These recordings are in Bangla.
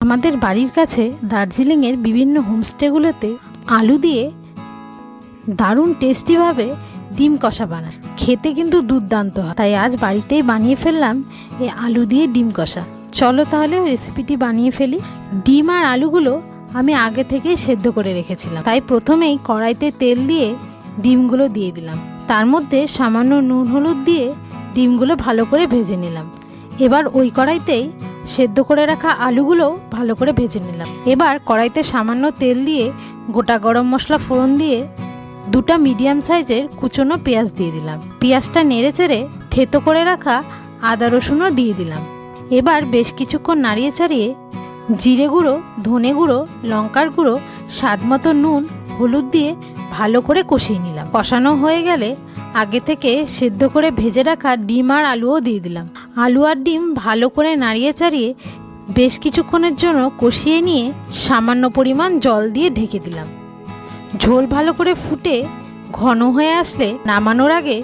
আমাদের বাড়ির কাছে দার্জিলিংয়ের বিভিন্ন হোমস্টেগুলোতে আলু দিয়ে দারুণ টেস্টিভাবে ডিম কষা বানায়, খেতে কিন্তু দুর্দান্ত হয়। তাই আজ বাড়িতেই বানিয়ে ফেললাম এই আলু দিয়ে ডিম কষা। চলো তাহলে রেসিপিটি বানিয়ে ফেলি। ডিম আর আলুগুলো আমি আগে থেকেই সেদ্ধ করে রেখেছিলাম, তাই প্রথমেই কড়াইতে তেল দিয়ে ডিমগুলো দিয়ে দিলাম। তার মধ্যে সামান্য নুন হলুদ দিয়ে ডিমগুলো ভালো করে ভেজে নিলাম। এবার ওই কড়াইতেই সেদ্ধ করে রাখা আলুগুলো ভালো করে ভেজে নিলাম। এবার কড়াইতে সামান্য তেল দিয়ে গোটা গরম মশলা ফোড়ন দিয়ে দুটা মিডিয়াম সাইজের কুচনো পেঁয়াজ দিয়ে দিলাম। পেঁয়াজটা নেড়ে চেড়ে থেতো করে রাখা আদা রসুনও দিয়ে দিলাম। এবার বেশ কিছুক্ষণ নাড়িয়ে চাড়িয়ে জিরে গুঁড়ো, ধনে গুঁড়ো, লঙ্কার গুঁড়ো, স্বাদ মতো নুন, হলুদ দিয়ে ভালো করে কষিয়ে নিলাম। কষানো হয়ে গেলে আগে থেকে সেদ্ধ করে ভেজে রাখা ডিম আর আলুও দিয়ে দিলাম। আলু আর ডিম ভালো করে নাড়িয়ে চাড়িয়ে বেশ কিছুক্ষণের জন্য কষিয়ে নিয়ে সামান্য পরিমাণ জল দিয়ে ঢেকে দিলাম। ঝোল ভালো করে ফুটে ঘন হয়ে আসলে নামানোর আগে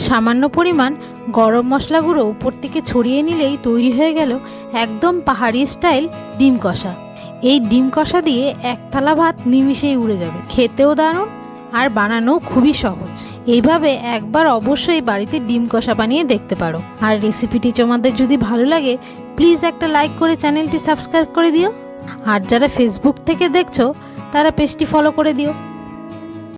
সামান্য পরিমাণ গরম মশলা গুঁড়ো উপর থেকে ছড়িয়ে নিলেই তৈরি হয়ে গেল একদম পাহাড়ি স্টাইল ডিম কষা। এই ডিম কষা দিয়ে এক থালা ভাত নিমিষেই উড়ে যাবে। খেতেও দারুণ আর বানানো খুবই সহজ। এইভাবে একবার অবশ্যই বাড়িতে ডিম কষা বানিয়ে দেখতে পারো। আর রেসিপিটি তোমাদের যদি ভালো লাগে প্লিজ একটা লাইক করে চ্যানেলটি সাবস্ক্রাইব করে দিও। আর যারা ফেসবুক থেকে দেখছো তারা পেজটি ফলো করে দিও।